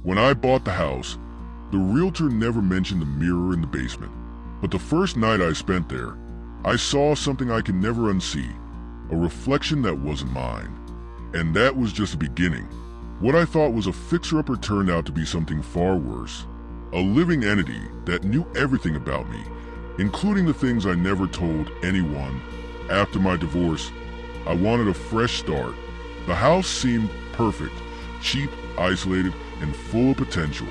When I bought the house, the realtor never mentioned the mirror in the basement. But the first night I spent there, I saw something I can never unsee, a reflection that wasn't mine. And that was just the beginning. What I thought was a fixer-upper turned out to be something far worse. A living entity that knew everything about me, including the things I never told anyone. After my divorce, I wanted a fresh start. The house seemed perfect, cheap, isolated, and full of potential.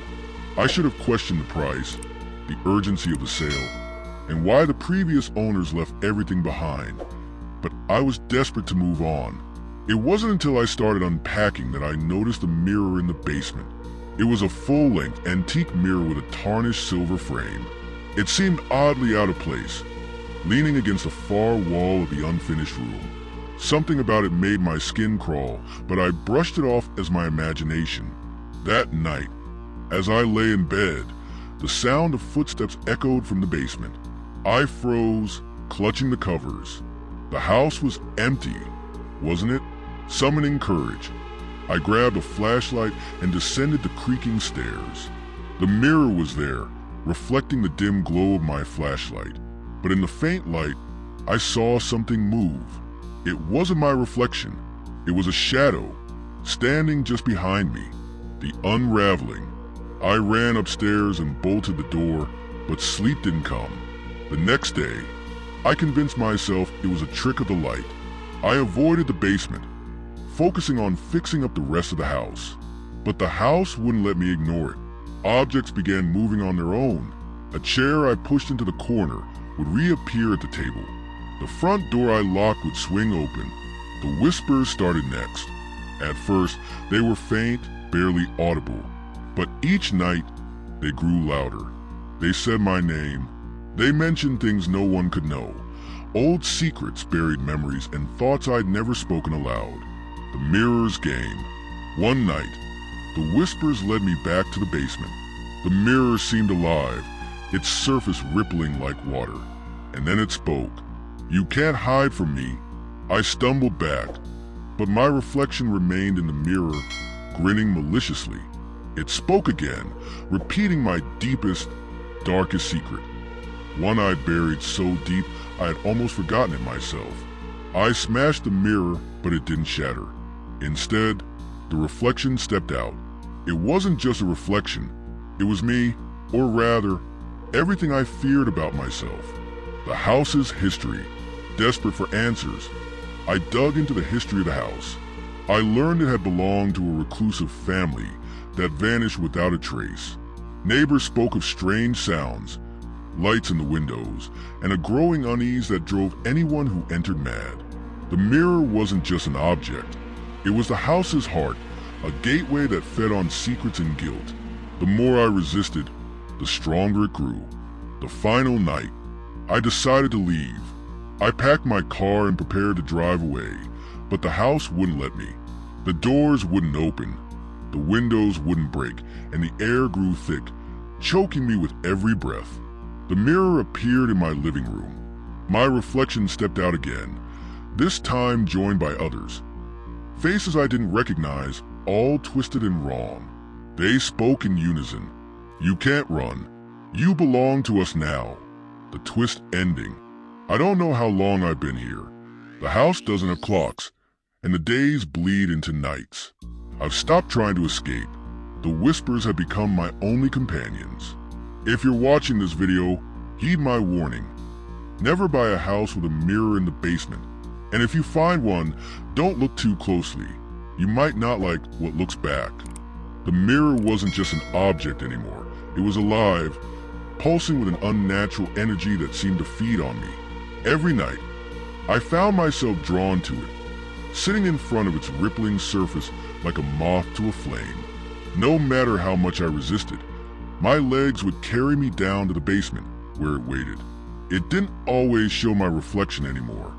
I should have questioned the price, the urgency of the sale, and why the previous owners left everything behind. But I was desperate to move on. It wasn't until I started unpacking that I noticed a mirror in the basement. It was a full-length antique mirror with a tarnished silver frame. It seemed oddly out of place, leaning against the far wall of the unfinished room. Something about it made my skin crawl, but I brushed it off as my imagination. That night, as I lay in bed, the sound of footsteps echoed from the basement. I froze, clutching the covers. The house was empty, wasn't it? Summoning courage, I grabbed a flashlight and descended the creaking stairs. The mirror was there, reflecting the dim glow of my flashlight. But in the faint light, I saw something move. It wasn't my reflection. It was a shadow, standing just behind me. The unraveling. I ran upstairs and bolted the door, but sleep didn't come. The next day, I convinced myself it was a trick of the light. I avoided the basement, focusing on fixing up the rest of the house. But the house wouldn't let me ignore it. Objects began moving on their own. A chair I pushed into the corner would reappear at the table. The front door I locked would swing open. The whispers started next. At first, they were faint, barely audible. But each night, they grew louder. They said my name. They mentioned things no one could know. Old secrets, buried memories, and thoughts I'd never spoken aloud. The mirror's game. One night, the whispers led me back to the basement. The mirror seemed alive, its surface rippling like water. And then it spoke. "You can't hide from me." I stumbled back, but my reflection remained in the mirror, grinning maliciously. It spoke again, repeating my deepest, darkest secret. One I'd buried so deep I had almost forgotten it myself. I smashed the mirror, but it didn't shatter. Instead, the reflection stepped out. It wasn't just a reflection. It was me, or rather, everything I feared about myself. The house's history. Desperate for answers, I dug into the history of the house. I learned it had belonged to a reclusive family that vanished without a trace. Neighbors spoke of strange sounds, lights in the windows, and a growing unease that drove anyone who entered mad. The mirror wasn't just an object. It was the house's heart, a gateway that fed on secrets and guilt. The more I resisted, the stronger it grew. The final night, I decided to leave. I packed my car and prepared to drive away, but the house wouldn't let me. The doors wouldn't open, the windows wouldn't break, and the air grew thick, choking me with every breath. The mirror appeared in my living room. My reflection stepped out again, this time joined by others. Faces I didn't recognize, all twisted and wrong. They spoke in unison. "You can't run. You belong to us now." The twist ending. I don't know how long I've been here. The house doesn't have clocks, and the days bleed into nights. I've stopped trying to escape. The whispers have become my only companions. If you're watching this video, heed my warning. Never buy a house with a mirror in the basement. And if you find one, don't look too closely. You might not like what looks back. The mirror wasn't just an object anymore. It was alive, pulsing with an unnatural energy that seemed to feed on me. Every night, I found myself drawn to it, sitting in front of its rippling surface like a moth to a flame. No matter how much I resisted, my legs would carry me down to the basement, where it waited. It didn't always show my reflection anymore.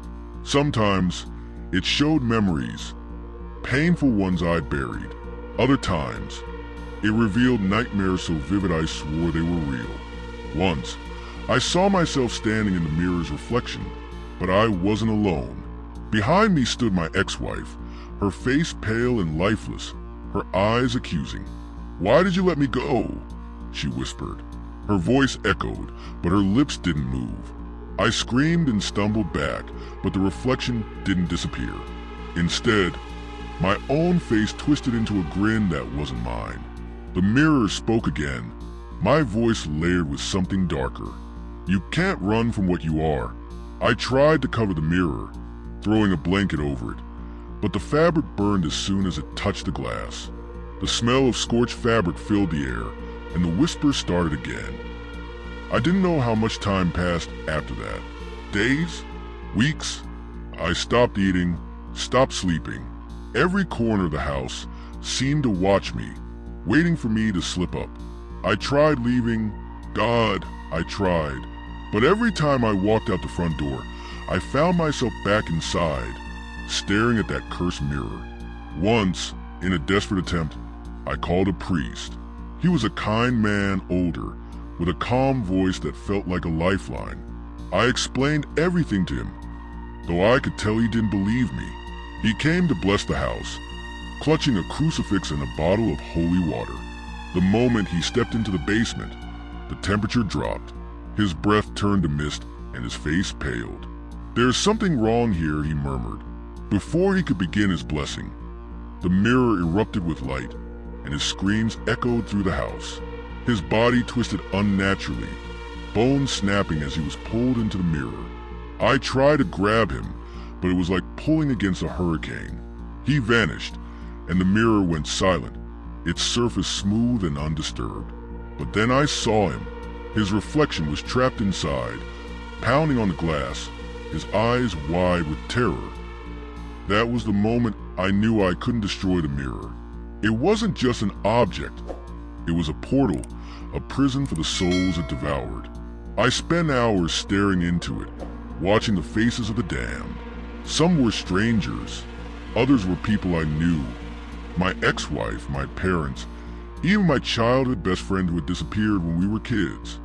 Sometimes, it showed memories, painful ones I'd buried. Other times, it revealed nightmares so vivid I swore they were real. Once, I saw myself standing in the mirror's reflection, but I wasn't alone. Behind me stood my ex-wife, her face pale and lifeless, her eyes accusing. "Why did you let me go?" she whispered. Her voice echoed, but her lips didn't move. I screamed and stumbled back, but the reflection didn't disappear. Instead, my own face twisted into a grin that wasn't mine. The mirror spoke again, my voice layered with something darker. "You can't run from what you are." I tried to cover the mirror, throwing a blanket over it, but the fabric burned as soon as it touched the glass. The smell of scorched fabric filled the air, and the whispers started again. I didn't know how much time passed after that. Days? Weeks? I stopped eating, stopped sleeping. Every corner of the house seemed to watch me, waiting for me to slip up. I tried leaving. God, I tried. But every time I walked out the front door, I found myself back inside, staring at that cursed mirror. Once, in a desperate attempt, I called a priest. He was a kind man, older, with a calm voice that felt like a lifeline. I explained everything to him, though I could tell he didn't believe me. He came to bless the house, clutching a crucifix and a bottle of holy water. The moment he stepped into the basement, the temperature dropped. His breath turned to mist and his face paled. "There's something wrong here," he murmured. Before he could begin his blessing, the mirror erupted with light, and his screams echoed through the house. His body twisted unnaturally, bones snapping as he was pulled into the mirror. I tried to grab him, but it was like pulling against a hurricane. He vanished, and the mirror went silent, its surface smooth and undisturbed. But then I saw him. His reflection was trapped inside, pounding on the glass, his eyes wide with terror. That was the moment I knew I couldn't destroy the mirror. It wasn't just an object. It was a portal, a prison for the souls it devoured. I spent hours staring into it, watching the faces of the damned. Some were strangers, others were people I knew. My ex-wife, my parents, even my childhood best friend who had disappeared when we were kids.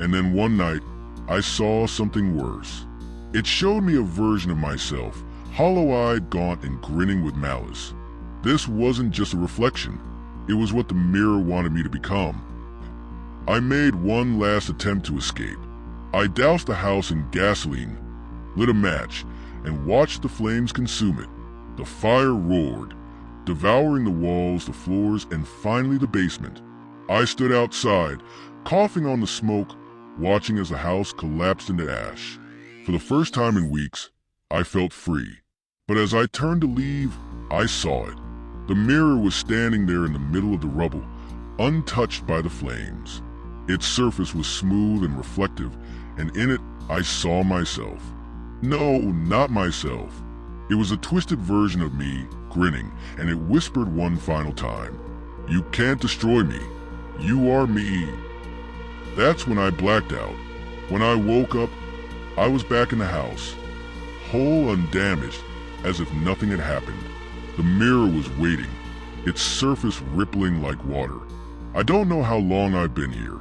And then one night, I saw something worse. It showed me a version of myself, hollow-eyed, gaunt, and grinning with malice. This wasn't just a reflection. It was what the mirror wanted me to become. I made one last attempt to escape. I doused the house in gasoline, lit a match, and watched the flames consume it. The fire roared, devouring the walls, the floors, and finally the basement. I stood outside, coughing on the smoke, watching as the house collapsed into ash. For the first time in weeks, I felt free. But as I turned to leave, I saw it. The mirror was standing there in the middle of the rubble, untouched by the flames. Its surface was smooth and reflective, and in it I saw myself. No, not myself. It was a twisted version of me, grinning, and it whispered one final time, "You can't destroy me. You are me." That's when I blacked out. When I woke up, I was back in the house, whole, undamaged, as if nothing had happened. The mirror was waiting, its surface rippling like water. I don't know how long I've been here.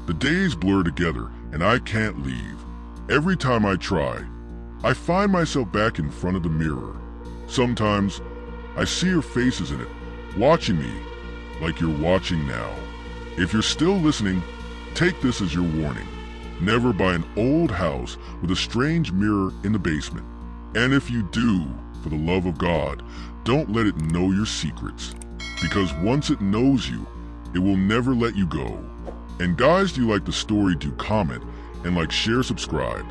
The days blur together, and I can't leave. Every time I try, I find myself back in front of the mirror. Sometimes, I see your faces in it, watching me, like you're watching now. If you're still listening, take this as your warning. Never buy an old house with a strange mirror in the basement. And if you do, for the love of God, don't let it know your secrets. Because once it knows you, it will never let you go. And guys, do you like the story? Do comment and like, share, subscribe.